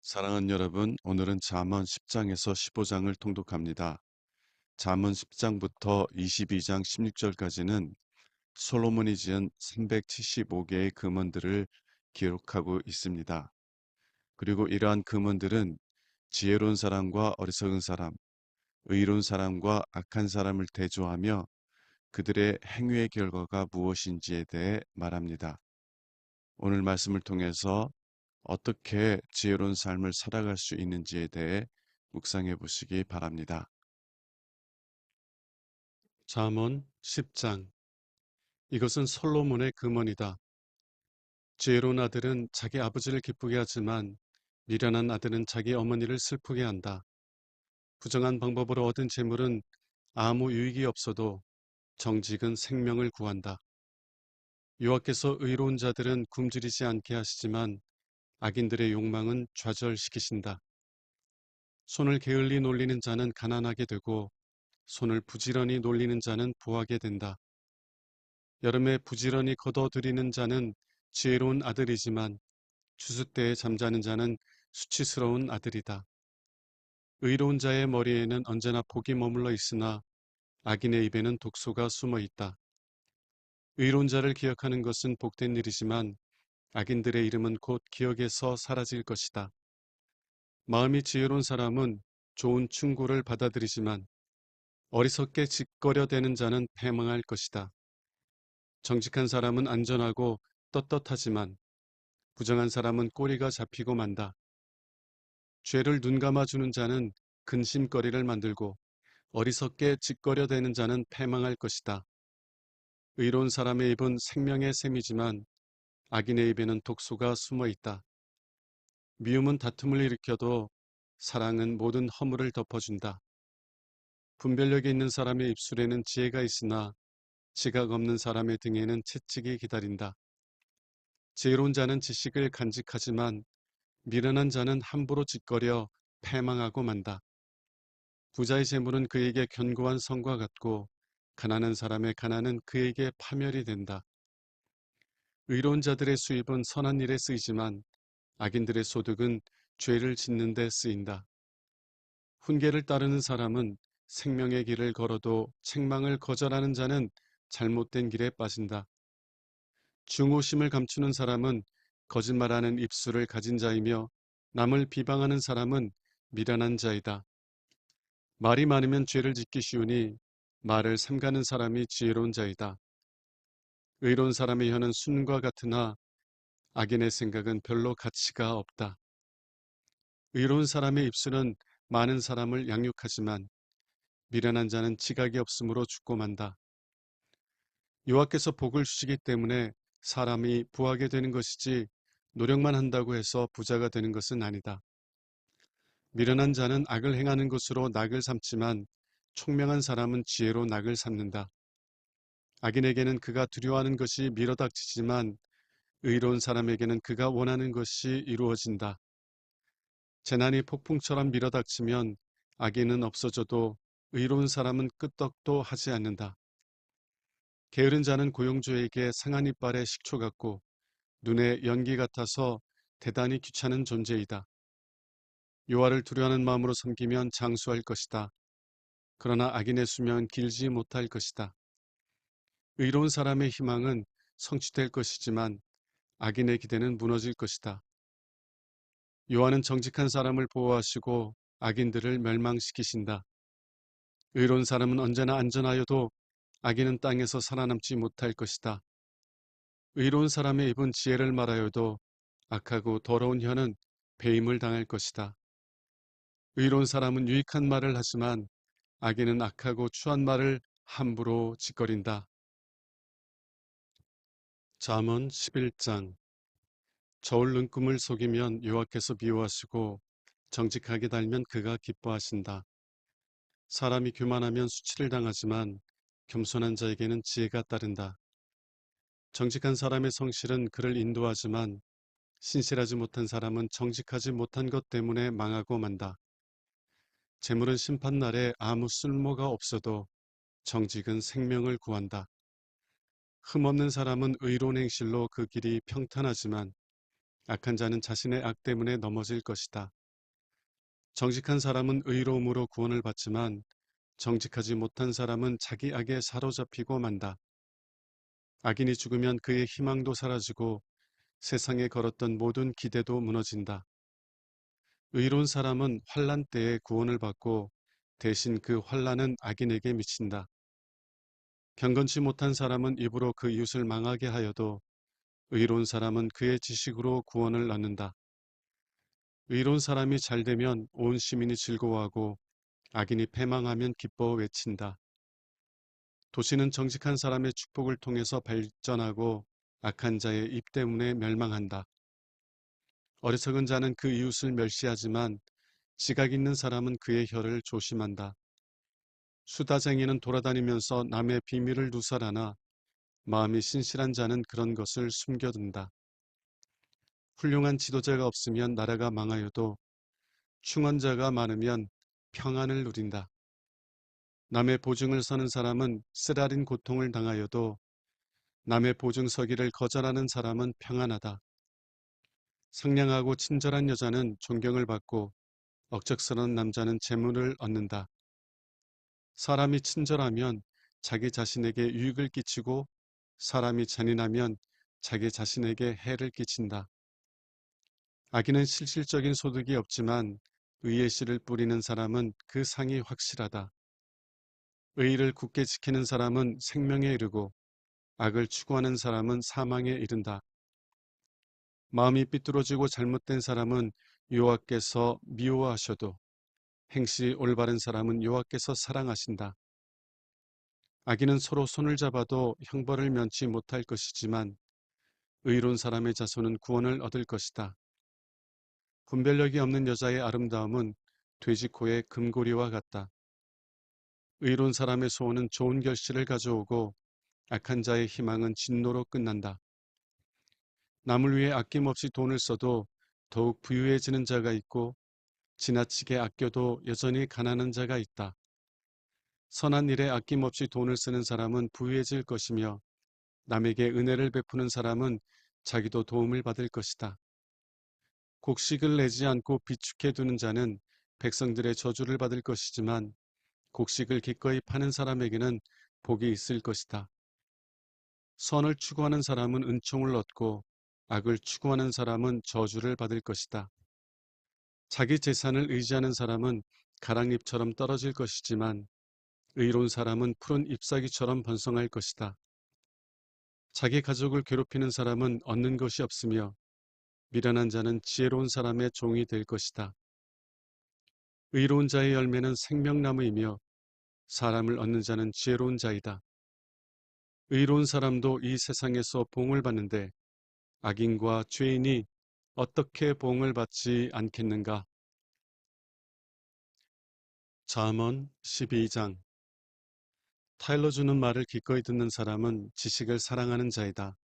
사랑하는 여러분, 오늘은 잠언 10장에서 15장을 통독합니다. 잠언 10장부터 22장 16절까지는 솔로몬이 지은 375개의 금언들을 기록하고 있습니다. 그리고 이러한 금언들은 지혜로운 사람과 어리석은 사람, 의로운 사람과 악한 사람을 대조하며 그들의 행위의 결과가 무엇인지에 대해 말합니다. 오늘 말씀을 통해서 어떻게 지혜로운 삶을 살아갈 수 있는지에 대해 묵상해 보시기 바랍니다. 잠언 10장. 이것은 솔로몬의 금언이다. 지혜로운 아들은 자기 아버지를 기쁘게 하지만 미련한 아들은 자기 어머니를 슬프게 한다. 부정한 방법으로 얻은 재물은 아무 유익이 없어도 정직은 생명을 구한다. 여호와께서 의로운 자들은 굶주리지 않게 하시지만 악인들의 욕망은 좌절시키신다. 손을 게을리 놀리는 자는 가난하게 되고 손을 부지런히 놀리는 자는 부하게 된다. 여름에 부지런히 거둬들이는 자는 지혜로운 아들이지만 추수 때에 잠자는 자는 수치스러운 아들이다. 의로운 자의 머리에는 언제나 복이 머물러 있으나 악인의 입에는 독소가 숨어 있다. 의로운 자를 기억하는 것은 복된 일이지만 악인들의 이름은 곧 기억에서 사라질 것이다. 마음이 지혜로운 사람은 좋은 충고를 받아들이지만 어리석게 짓거려대는 자는 패망할 것이다. 정직한 사람은 안전하고 떳떳하지만 부정한 사람은 꼬리가 잡히고 만다. 죄를 눈감아주는 자는 근심거리를 만들고 어리석게 짓거려대는 자는 패망할 것이다. 의로운 사람의 입은 생명의 샘이지만 악인의 입에는 독소가 숨어 있다. 미움은 다툼을 일으켜도 사랑은 모든 허물을 덮어준다. 분별력이 있는 사람의 입술에는 지혜가 있으나 지각 없는 사람의 등에는 채찍이 기다린다. 지혜로운 자는 지식을 간직하지만 미련한 자는 함부로 짓거려 패망하고 만다. 부자의 재물은 그에게 견고한 성과 같고 가난한 사람의 가난은 그에게 파멸이 된다. 의로운 자들의 수입은 선한 일에 쓰이지만 악인들의 소득은 죄를 짓는 데 쓰인다. 훈계를 따르는 사람은 생명의 길을 걸어도 책망을 거절하는 자는 잘못된 길에 빠진다. 중호심을 감추는 사람은 거짓말하는 입술을 가진 자이며 남을 비방하는 사람은 미련한 자이다. 말이 많으면 죄를 짓기 쉬우니 말을 삼가는 사람이 지혜로운 자이다. 의로운 사람의 혀는 순과 같으나 악인의 생각은 별로 가치가 없다. 의로운 사람의 입술은 많은 사람을 양육하지만 미련한 자는 지각이 없으므로 죽고 만다. 여호와께서 복을 주시기 때문에 사람이 부하게 되는 것이지 노력만 한다고 해서 부자가 되는 것은 아니다. 미련한 자는 악을 행하는 것으로 낙을 삼지만 총명한 사람은 지혜로 낙을 삼는다. 악인에게는 그가 두려워하는 것이 밀어닥치지만 의로운 사람에게는 그가 원하는 것이 이루어진다. 재난이 폭풍처럼 밀어닥치면 악인은 없어져도 의로운 사람은 끄떡도 하지 않는다. 게으른 자는 고용주에게 상한 이빨의 식초 같고 눈에 연기 같아서 대단히 귀찮은 존재이다. 여호와를 두려워하는 마음으로 섬기면 장수할 것이다. 그러나 악인의 수명은 길지 못할 것이다. 의로운 사람의 희망은 성취될 것이지만 악인의 기대는 무너질 것이다. 여호와는 정직한 사람을 보호하시고 악인들을 멸망시키신다. 의로운 사람은 언제나 안전하여도 악인은 땅에서 살아남지 못할 것이다. 의로운 사람의 입은 지혜를 말하여도 악하고 더러운 혀는 배임을 당할 것이다. 의로운 사람은 유익한 말을 하지만 악인은 악하고 추한 말을 함부로 짓거린다. 잠언 11장. 저울 눈금을 속이면 여호와께서 미워하시고 정직하게 달면 그가 기뻐하신다. 사람이 교만하면 수치를 당하지만 겸손한 자에게는 지혜가 따른다. 정직한 사람의 성실은 그를 인도하지만 신실하지 못한 사람은 정직하지 못한 것 때문에 망하고 만다. 재물은 심판날에 아무 쓸모가 없어도 정직은 생명을 구한다. 흠없는 사람은 의로운 행실로 그 길이 평탄하지만 악한 자는 자신의 악 때문에 넘어질 것이다. 정직한 사람은 의로움으로 구원을 받지만 정직하지 못한 사람은 자기 악에 사로잡히고 만다. 악인이 죽으면 그의 희망도 사라지고 세상에 걸었던 모든 기대도 무너진다. 의로운 사람은 환난 때에 구원을 받고 대신 그 환난은 악인에게 미친다. 경건치 못한 사람은 입으로 그 이웃을 망하게 하여도 의로운 사람은 그의 지식으로 구원을 얻는다. 의로운 사람이 잘 되면 온 시민이 즐거워하고 악인이 패망하면 기뻐 외친다. 도시는 정직한 사람의 축복을 통해서 발전하고 악한 자의 입 때문에 멸망한다. 어리석은 자는 그 이웃을 멸시하지만 지각 있는 사람은 그의 혀를 조심한다. 수다쟁이는 돌아다니면서 남의 비밀을 누설하나 마음이 신실한 자는 그런 것을 숨겨둔다. 훌륭한 지도자가 없으면 나라가 망하여도 충원자가 많으면 평안을 누린다. 남의 보증을 서는 사람은 쓰라린 고통을 당하여도 남의 보증 서기를 거절하는 사람은 평안하다. 상냥하고 친절한 여자는 존경을 받고 억척스러운 남자는 재물을 얻는다. 사람이 친절하면 자기 자신에게 유익을 끼치고 사람이 잔인하면 자기 자신에게 해를 끼친다. 악인은 실질적인 소득이 없지만 의의 씨를 뿌리는 사람은 그 상이 확실하다. 의의를 굳게 지키는 사람은 생명에 이르고 악을 추구하는 사람은 사망에 이른다. 마음이 삐뚤어지고 잘못된 사람은 여호와께서 미워하셔도 행실이 올바른 사람은 여호와께서 사랑하신다. 악인은 서로 손을 잡아도 형벌을 면치 못할 것이지만 의로운 사람의 자손은 구원을 얻을 것이다. 분별력이 없는 여자의 아름다움은 돼지코의 금고리와 같다. 의로운 사람의 소원은 좋은 결실을 가져오고 악한 자의 희망은 진노로 끝난다. 남을 위해 아낌없이 돈을 써도 더욱 부유해지는 자가 있고 지나치게 아껴도 여전히 가난한 자가 있다. 선한 일에 아낌없이 돈을 쓰는 사람은 부유해질 것이며 남에게 은혜를 베푸는 사람은 자기도 도움을 받을 것이다. 곡식을 내지 않고 비축해 두는 자는 백성들의 저주를 받을 것이지만 곡식을 기꺼이 파는 사람에게는 복이 있을 것이다. 선을 추구하는 사람은 은총을 얻고 악을 추구하는 사람은 저주를 받을 것이다. 자기 재산을 의지하는 사람은 가랑잎처럼 떨어질 것이지만 의로운 사람은 푸른 잎사귀처럼 번성할 것이다. 자기 가족을 괴롭히는 사람은 얻는 것이 없으며 미련한 자는 지혜로운 사람의 종이 될 것이다. 의로운 자의 열매는 생명나무이며 사람을 얻는 자는 지혜로운 자이다. 의로운 사람도 이 세상에서 봉을 받는데 악인과 죄인이 어떻게 봉을 받지 않겠는가? 잠언 12장. 타일러 주는 말을 기꺼이 듣는 사람은 지식을 사랑하는 자이다.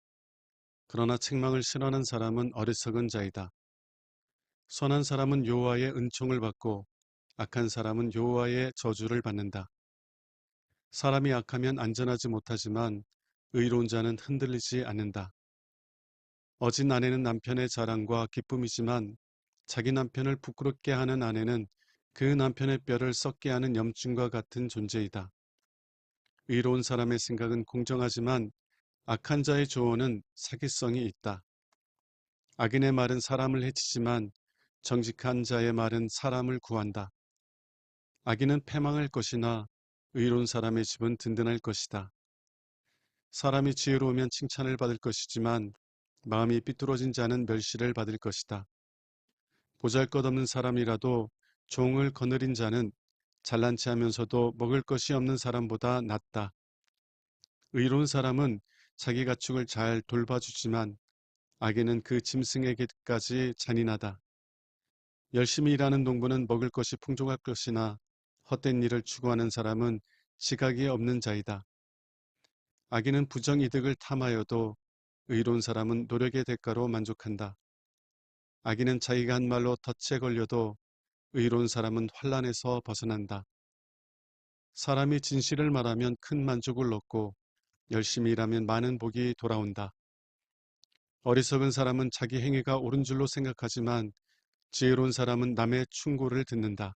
그러나 책망을 싫어하는 사람은 어리석은 자이다. 선한 사람은 여호와의 은총을 받고 악한 사람은 여호와의 저주를 받는다. 사람이 악하면 안전하지 못하지만 의로운 자는 흔들리지 않는다. 어진 아내는 남편의 자랑과 기쁨이지만 자기 남편을 부끄럽게 하는 아내는 그 남편의 뼈를 썩게 하는 염증과 같은 존재이다. 의로운 사람의 생각은 공정하지만 악한 자의 조언은 사기성이 있다. 악인의 말은 사람을 해치지만 정직한 자의 말은 사람을 구한다. 악인은 패망할 것이나 의로운 사람의 집은 든든할 것이다. 사람이 지혜로우면 칭찬을 받을 것이지만 마음이 삐뚤어진 자는 멸시를 받을 것이다. 보잘것없는 사람이라도 종을 거느린 자는 잘난 체 하면서도 먹을 것이 없는 사람보다 낫다. 의로운 사람은 자기 가축을 잘 돌봐주지만 악인은 그 짐승에게까지 잔인하다. 열심히 일하는 농부는 먹을 것이 풍족할 것이나 헛된 일을 추구하는 사람은 지각이 없는 자이다. 악인은 부정이득을 탐하여도 의로운 사람은 노력의 대가로 만족한다. 악인은 자기가 한 말로 덫에 걸려도 의로운 사람은 환난에서 벗어난다. 사람이 진실을 말하면 큰 만족을 얻고 열심히 일하면 많은 복이 돌아온다. 어리석은 사람은 자기 행위가 옳은 줄로 생각하지만 지혜로운 사람은 남의 충고를 듣는다.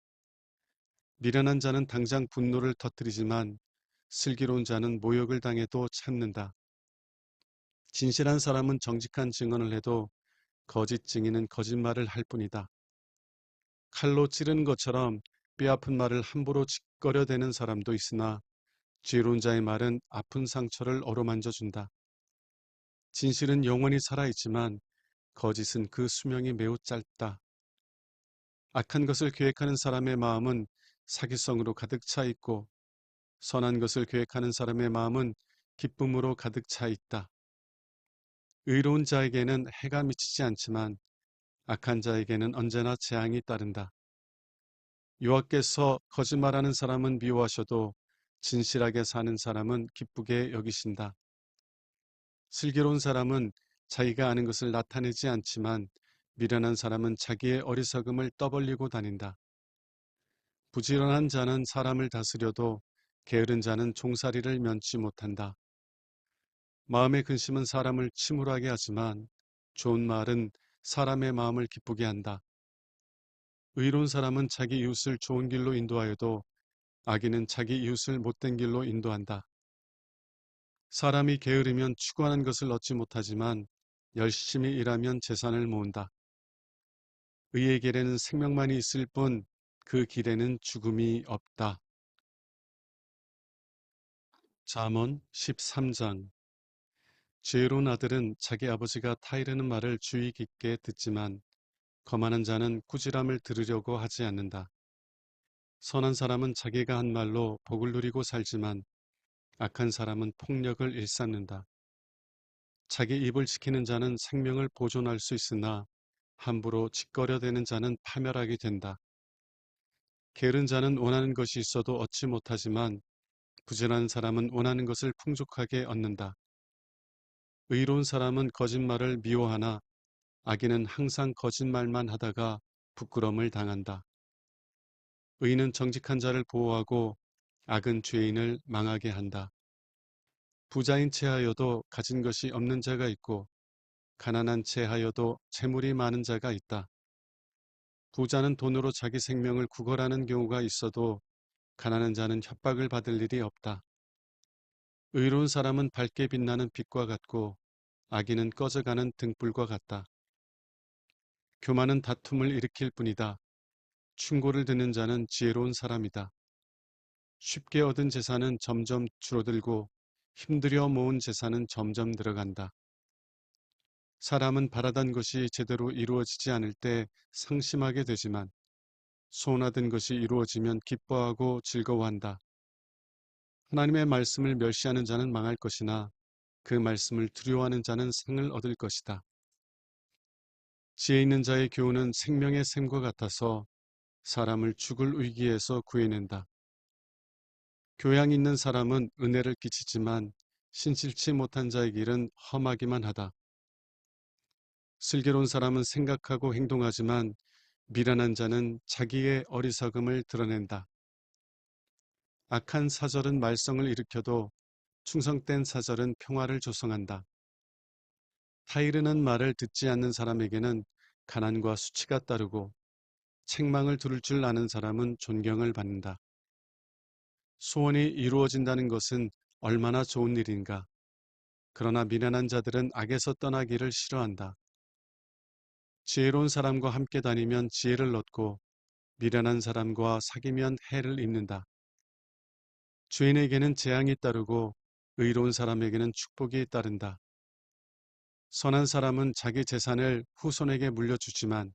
미련한 자는 당장 분노를 터뜨리지만 슬기로운 자는 모욕을 당해도 참는다. 진실한 사람은 정직한 증언을 해도 거짓 증인은 거짓말을 할 뿐이다. 칼로 찌르는 것처럼 뼈아픈 말을 함부로 짓거려대는 사람도 있으나 지혜로운 자의 말은 아픈 상처를 어루만져준다. 진실은 영원히 살아있지만 거짓은 그 수명이 매우 짧다. 악한 것을 계획하는 사람의 마음은 사기성으로 가득 차 있고 선한 것을 계획하는 사람의 마음은 기쁨으로 가득 차 있다. 의로운 자에게는 해가 미치지 않지만 악한 자에게는 언제나 재앙이 따른다. 여호와께서 거짓말하는 사람은 미워하셔도 진실하게 사는 사람은 기쁘게 여기신다. 슬기로운 사람은 자기가 아는 것을 나타내지 않지만 미련한 사람은 자기의 어리석음을 떠벌리고 다닌다. 부지런한 자는 사람을 다스려도 게으른 자는 종살이를 면치 못한다. 마음의 근심은 사람을 침울하게 하지만 좋은 말은 사람의 마음을 기쁘게 한다. 의로운 사람은 자기 이웃을 좋은 길로 인도하여도 악인은 자기 이웃을 못된 길로 인도한다. 사람이 게으르면 추구하는 것을 얻지 못하지만 열심히 일하면 재산을 모은다. 의의 길에는 생명만이 있을 뿐 그 길에는 죽음이 없다. 잠언 13장. 지혜로운 아들은 자기 아버지가 타이르는 말을 주의 깊게 듣지만 거만한 자는 꾸지람을 들으려고 하지 않는다. 선한 사람은 자기가 한 말로 복을 누리고 살지만 악한 사람은 폭력을 일삼는다. 자기 입을 지키는 자는 생명을 보존할 수 있으나 함부로 짓거려대는 자는 파멸하게 된다. 게으른 자는 원하는 것이 있어도 얻지 못하지만 부지런한 사람은 원하는 것을 풍족하게 얻는다. 의로운 사람은 거짓말을 미워하나 악인은 항상 거짓말만 하다가 부끄러움을 당한다. 의인은 정직한 자를 보호하고 악은 죄인을 망하게 한다. 부자인 체하여도 가진 것이 없는 자가 있고 가난한 체하여도 재물이 많은 자가 있다. 부자는 돈으로 자기 생명을 구걸하는 경우가 있어도 가난한 자는 협박을 받을 일이 없다. 의로운 사람은 밝게 빛나는 빛과 같고 악인은 꺼져가는 등불과 같다. 교만은 다툼을 일으킬 뿐이다. 충고를 듣는 자는 지혜로운 사람이다. 쉽게 얻은 재산은 점점 줄어들고 힘들여 모은 재산은 점점 늘어간다. 사람은 바라던 것이 제대로 이루어지지 않을 때 상심하게 되지만 소원하던 것이 이루어지면 기뻐하고 즐거워한다. 하나님의 말씀을 멸시하는 자는 망할 것이나 그 말씀을 두려워하는 자는 상을 얻을 것이다. 지혜 있는 자의 교훈은 생명의 샘과 같아서 사람을 죽을 위기에서 구해낸다. 교양 있는 사람은 은혜를 끼치지만 신실치 못한 자의 길은 험하기만 하다. 슬기로운 사람은 생각하고 행동하지만 미련한 자는 자기의 어리석음을 드러낸다. 악한 사절은 말썽을 일으켜도 충성된 사절은 평화를 조성한다. 타이르는 말을 듣지 않는 사람에게는 가난과 수치가 따르고 책망을 들을 줄 아는 사람은 존경을 받는다. 소원이 이루어진다는 것은 얼마나 좋은 일인가. 그러나 미련한 자들은 악에서 떠나기를 싫어한다. 지혜로운 사람과 함께 다니면 지혜를 얻고 미련한 사람과 사귀면 해를 입는다. 죄인에게는 재앙이 따르고 의로운 사람에게는 축복이 따른다. 선한 사람은 자기 재산을 후손에게 물려주지만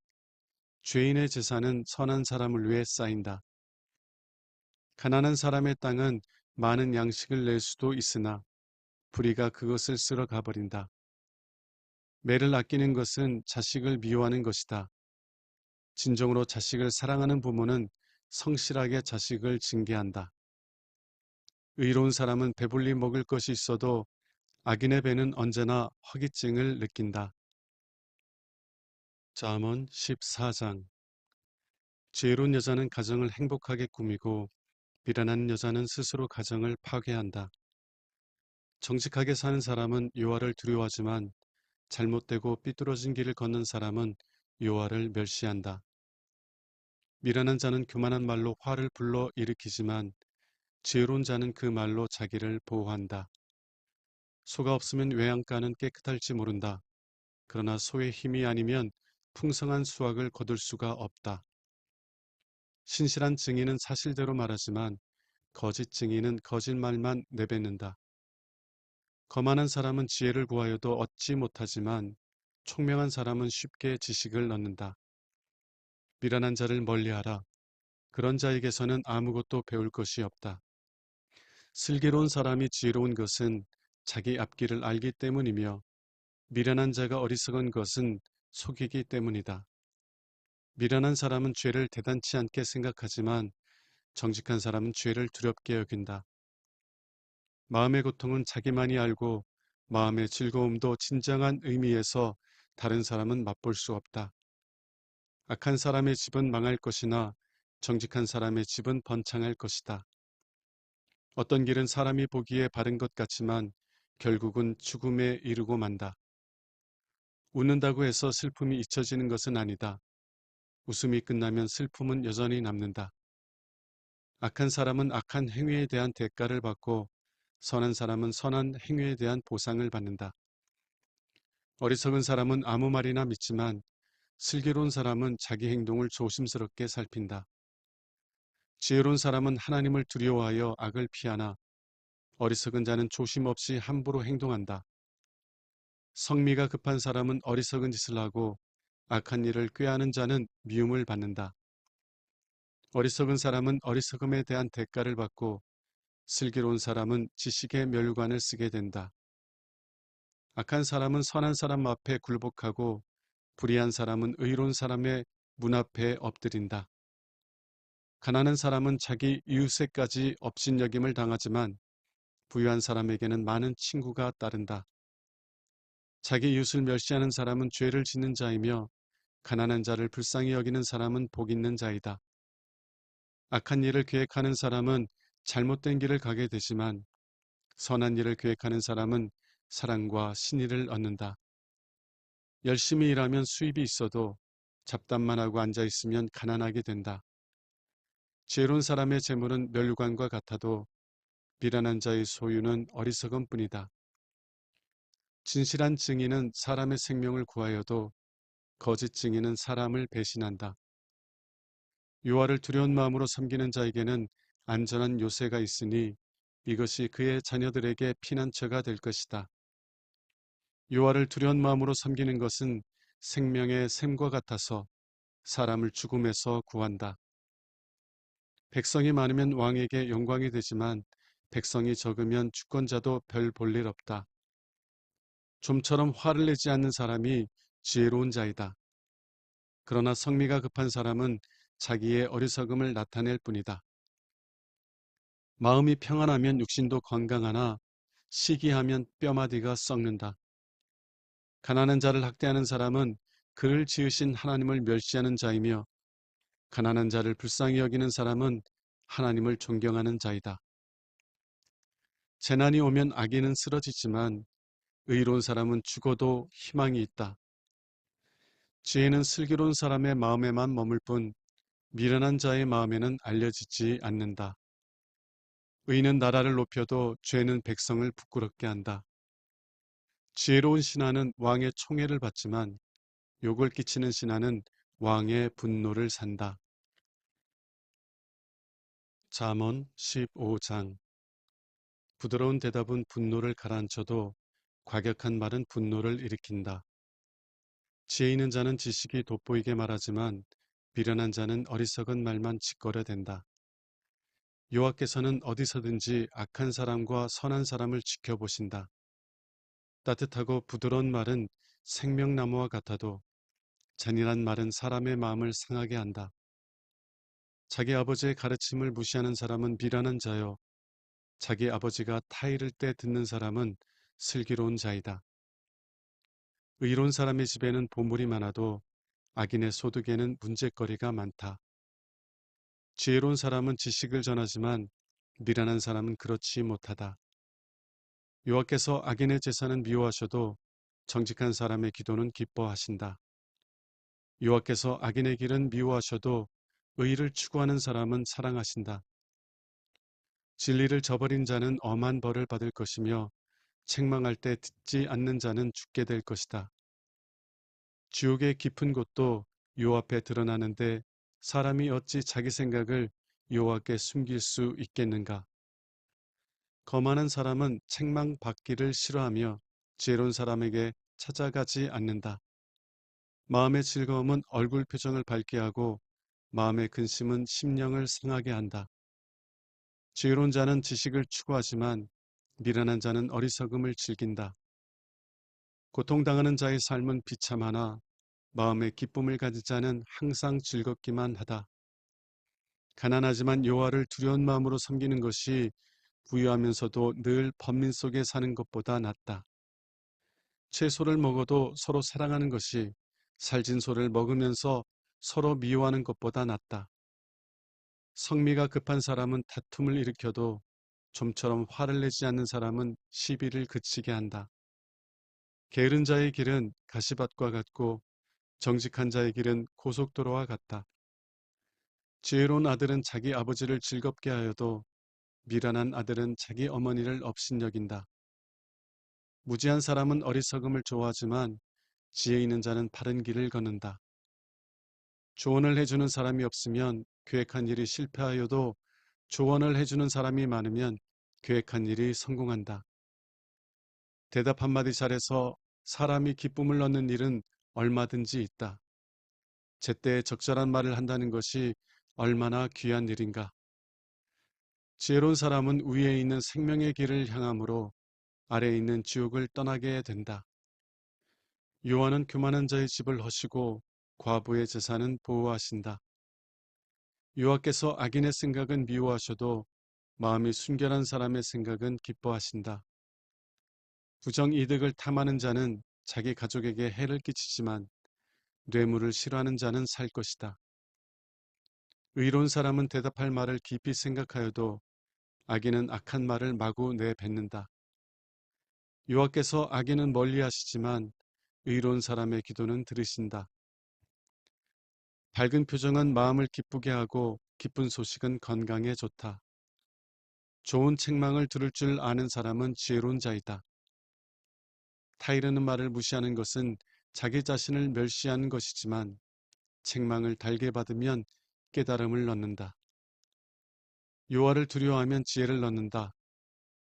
죄인의 재산은 선한 사람을 위해 쌓인다. 가난한 사람의 땅은 많은 양식을 낼 수도 있으나 불의가 그것을 쓸어 가버린다. 매를 아끼는 것은 자식을 미워하는 것이다. 진정으로 자식을 사랑하는 부모는 성실하게 자식을 징계한다. 의로운 사람은 배불리 먹을 것이 있어도 악인의 배는 언제나 허기증을 느낀다. 잠언 14장. 지혜로운 여자는 가정을 행복하게 꾸미고 미련한 여자는 스스로 가정을 파괴한다. 정직하게 사는 사람은 여호와를 두려워하지만 잘못되고 삐뚤어진 길을 걷는 사람은 여호와를 멸시한다. 미련한 자는 교만한 말로 화를 불러 일으키지만 지혜로운 자는 그 말로 자기를 보호한다. 소가 없으면 외양간은 깨끗할지 모른다. 그러나 소의 힘이 아니면 풍성한 수확을 거둘 수가 없다. 신실한 증인은 사실대로 말하지만 거짓 증인은 거짓말만 내뱉는다. 거만한 사람은 지혜를 구하여도 얻지 못하지만 총명한 사람은 쉽게 지식을 얻는다. 미련한 자를 멀리하라. 그런 자에게서는 아무것도 배울 것이 없다. 슬기로운 사람이 지혜로운 것은 자기 앞길을 알기 때문이며 미련한 자가 어리석은 것은 속이기 때문이다. 미련한 사람은 죄를 대단치 않게 생각하지만 정직한 사람은 죄를 두렵게 여긴다. 마음의 고통은 자기만이 알고 마음의 즐거움도 진정한 의미에서 다른 사람은 맛볼 수 없다. 악한 사람의 집은 망할 것이나 정직한 사람의 집은 번창할 것이다. 어떤 길은 사람이 보기에 바른 것 같지만 결국은 죽음에 이르고 만다. 웃는다고 해서 슬픔이 잊혀지는 것은 아니다. 웃음이 끝나면 슬픔은 여전히 남는다. 악한 사람은 악한 행위에 대한 대가를 받고 선한 사람은 선한 행위에 대한 보상을 받는다. 어리석은 사람은 아무 말이나 믿지만 슬기로운 사람은 자기 행동을 조심스럽게 살핀다. 지혜로운 사람은 하나님을 두려워하여 악을 피하나 어리석은 자는 조심 없이 함부로 행동한다. 성미가 급한 사람은 어리석은 짓을 하고 악한 일을 꾀하는 자는 미움을 받는다. 어리석은 사람은 어리석음에 대한 대가를 받고 슬기로운 사람은 지식의 멸관을 쓰게 된다. 악한 사람은 선한 사람 앞에 굴복하고 불의한 사람은 의로운 사람의 문 앞에 엎드린다. 가난한 사람은 자기 이웃에까지 업신여김을 당하지만 부유한 사람에게는 많은 친구가 따른다. 자기 이웃을 멸시하는 사람은 죄를 짓는 자이며 가난한 자를 불쌍히 여기는 사람은 복 있는 자이다. 악한 일을 계획하는 사람은 잘못된 길을 가게 되지만 선한 일을 계획하는 사람은 사랑과 신의를 얻는다. 열심히 일하면 수입이 있어도 잡담만 하고 앉아 있으면 가난하게 된다. 지혜로운 사람의 재물은 멸관과 같아도 미련한 자의 소유는 어리석음뿐이다. 진실한 증인은 사람의 생명을 구하여도 거짓 증인은 사람을 배신한다. 여호와를 두려운 마음으로 섬기는 자에게는 안전한 요새가 있으니 이것이 그의 자녀들에게 피난처가 될 것이다. 여호와를 두려운 마음으로 섬기는 것은 생명의 샘과 같아서 사람을 죽음에서 구한다. 백성이 많으면 왕에게 영광이 되지만 백성이 적으면 주권자도 별 볼 일 없다. 좀처럼 화를 내지 않는 사람이 지혜로운 자이다. 그러나 성미가 급한 사람은 자기의 어리석음을 나타낼 뿐이다. 마음이 평안하면 육신도 건강하나 시기하면 뼈마디가 썩는다. 가난한 자를 학대하는 사람은 그를 지으신 하나님을 멸시하는 자이며 가난한 자를 불쌍히 여기는 사람은 하나님을 존경하는 자이다. 재난이 오면 악인은 쓰러지지만 의로운 사람은 죽어도 희망이 있다. 지혜는 슬기로운 사람의 마음에만 머물 뿐 미련한 자의 마음에는 알려지지 않는다. 의는 나라를 높여도 죄는 백성을 부끄럽게 한다. 지혜로운 신하는 왕의 총애를 받지만 욕을 끼치는 신하는 왕의 분노를 산다. 잠언 15장. 부드러운 대답은 분노를 가라앉혀도 과격한 말은 분노를 일으킨다. 지혜 있는 자는 지식이 돋보이게 말하지만 미련한 자는 어리석은 말만 짓거려댄다. 여호와께서는 어디서든지 악한 사람과 선한 사람을 지켜보신다. 따뜻하고 부드러운 말은 생명나무와 같아도 잔인한 말은 사람의 마음을 상하게 한다. 자기 아버지의 가르침을 무시하는 사람은 미련한 자요. 자기 아버지가 타이를 때 듣는 사람은 슬기로운 자이다. 의로운 사람의 집에는 보물이 많아도 악인의 소득에는 문제거리가 많다. 지혜로운 사람은 지식을 전하지만 미련한 사람은 그렇지 못하다. 여호와께서 악인의 제사는 미워하셔도 정직한 사람의 기도는 기뻐하신다. 여호와께서 악인의 길은 미워하셔도 의를 추구하는 사람은 사랑하신다. 진리를 저버린 자는 엄한 벌을 받을 것이며 책망할 때 듣지 않는 자는 죽게 될 것이다. 지옥의 깊은 곳도 여호와 앞에 드러나는데 사람이 어찌 자기 생각을 여호와께 숨길 수 있겠는가? 거만한 사람은 책망받기를 싫어하며 지혜로운 사람에게 찾아가지 않는다. 마음의 즐거움은 얼굴 표정을 밝게 하고 마음의 근심은 심령을 상하게 한다. 지혜로운 자는 지식을 추구하지만 미련한 자는 어리석음을 즐긴다. 고통당하는 자의 삶은 비참하나 마음의 기쁨을 가진 자는 항상 즐겁기만 하다. 가난하지만 여호와를 두려운 마음으로 섬기는 것이 부유하면서도 늘 번민 속에 사는 것보다 낫다. 채소를 먹어도 서로 사랑하는 것이 살진 소를 먹으면서 서로 미워하는 것보다 낫다. 성미가 급한 사람은 다툼을 일으켜도 좀처럼 화를 내지 않는 사람은 시비를 그치게 한다. 게으른 자의 길은 가시밭과 같고 정직한 자의 길은 고속도로와 같다. 지혜로운 아들은 자기 아버지를 즐겁게 하여도 미련한 아들은 자기 어머니를 업신여긴다. 무지한 사람은 어리석음을 좋아하지만 지혜 있는 자는 바른 길을 걷는다. 조언을 해주는 사람이 없으면 계획한 일이 실패하여도 조언을 해주는 사람이 많으면 계획한 일이 성공한다. 대답 한마디 잘해서 사람이 기쁨을 얻는 일은 얼마든지 있다. 제때에 적절한 말을 한다는 것이 얼마나 귀한 일인가. 지혜로운 사람은 위에 있는 생명의 길을 향하므로 아래에 있는 지옥을 떠나게 된다. 여호와는 교만한 자의 집을 허시고 과부의 재산은 보호하신다. 여호와께서 악인의 생각은 미워하셔도 마음이 순결한 사람의 생각은 기뻐하신다. 부정 이득을 탐하는 자는 자기 가족에게 해를 끼치지만 뇌물을 싫어하는 자는 살 것이다. 의로운 사람은 대답할 말을 깊이 생각하여도 악인은 악한 말을 마구 내뱉는다. 여호와께서 악인은 멀리하시지만 의로운 사람의 기도는 들으신다. 밝은 표정은 마음을 기쁘게 하고 기쁜 소식은 건강에 좋다. 좋은 책망을 들을 줄 아는 사람은 지혜로운 자이다. 타이르는 말을 무시하는 것은 자기 자신을 멸시하는 것이지만 책망을 달게 받으면 깨달음을 얻는다. 여호와를 두려워하면 지혜를 얻는다.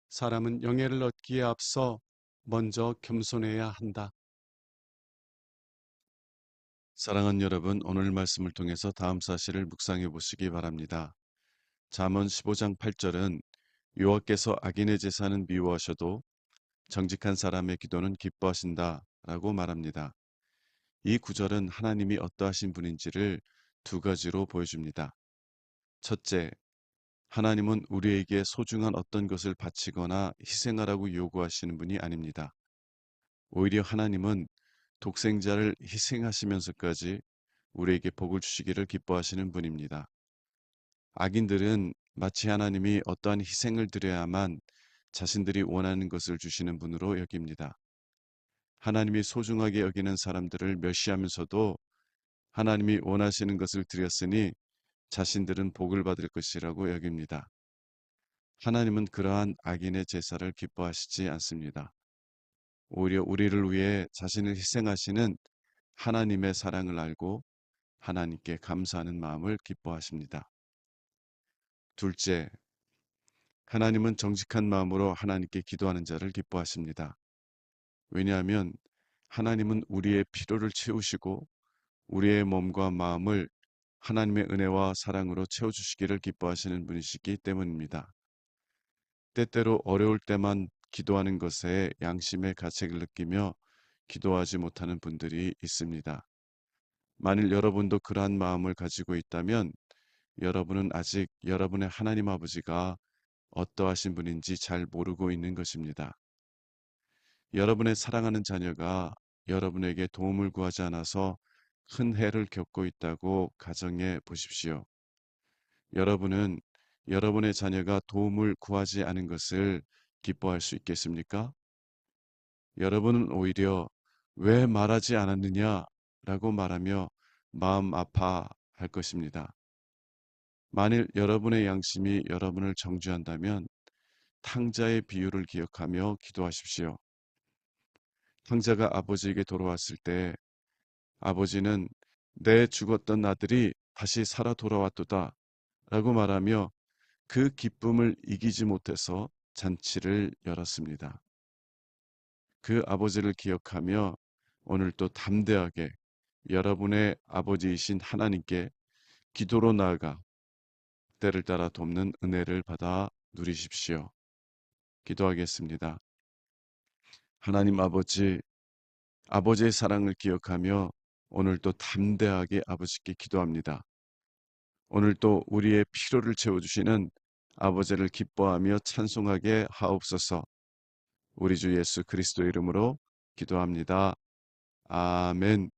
사람은 영예를 얻기에 앞서 먼저 겸손해야 한다. 사랑하는 여러분, 오늘 말씀을 통해서 다음 사실을 묵상해 보시기 바랍니다. 잠언 15장 8절은 여호와께서 악인의 제사는 미워하셔도 정직한 사람의 기도는 기뻐하신다라고 말합니다. 이 구절은 하나님이 어떠하신 분인지를 두 가지로 보여줍니다. 첫째, 하나님은 우리에게 소중한 어떤 것을 바치거나 희생하라고 요구하시는 분이 아닙니다. 오히려 하나님은 독생자를 희생하시면서까지 우리에게 복을 주시기를 기뻐하시는 분입니다. 악인들은 마치 하나님이 어떠한 희생을 드려야만 자신들이 원하는 것을 주시는 분으로 여깁니다. 하나님이 소중하게 여기는 사람들을 멸시하면서도 하나님이 원하시는 것을 드렸으니 자신들은 복을 받을 것이라고 여깁니다. 하나님은 그러한 악인의 제사를 기뻐하시지 않습니다. 오히려 우리를 위해 자신을 희생하시는 하나님의 사랑을 알고 하나님께 감사하는 마음을 기뻐하십니다. 둘째, 하나님은 정직한 마음으로 하나님께 기도하는 자를 기뻐하십니다. 왜냐하면 하나님은 우리의 필요를 채우시고 우리의 몸과 마음을 하나님의 은혜와 사랑으로 채워주시기를 기뻐하시는 분이시기 때문입니다. 때때로 어려울 때만 기도하는 것에 양심의 가책을 느끼며 기도하지 못하는 분들이 있습니다. 만일 여러분도 그러한 마음을 가지고 있다면 여러분은 아직 여러분의 하나님 아버지가 어떠하신 분인지 잘 모르고 있는 것입니다. 여러분의 사랑하는 자녀가 여러분에게 도움을 구하지 않아서 큰 해를 겪고 있다고 가정해 보십시오. 여러분은 여러분의 자녀가 도움을 구하지 않은 것을 기뻐할 수 있겠습니까? 여러분은 오히려 왜 말하지 않았느냐라고 말하며 마음 아파할 것입니다. 만일 여러분의 양심이 여러분을 정죄한다면 탕자의 비유를 기억하며 기도하십시오. 탕자가 아버지에게 돌아왔을 때 아버지는 내 죽었던 아들이 다시 살아 돌아왔도다 라고 말하며 그 기쁨을 이기지 못해서 잔치를 열었습니다. 그 아버지를 기억하며 오늘도 담대하게 여러분의 아버지이신 하나님께 기도로 나아가 때를 따라 돕는 은혜를 받아 누리십시오. 기도하겠습니다. 하나님 아버지, 아버지의 사랑을 기억하며 오늘도 담대하게 아버지께 기도합니다. 오늘도 우리의 필요를 채워주시는 아버지를 기뻐하며 찬송하게 하옵소서. 우리 주 예수 그리스도 이름으로 기도합니다. 아멘.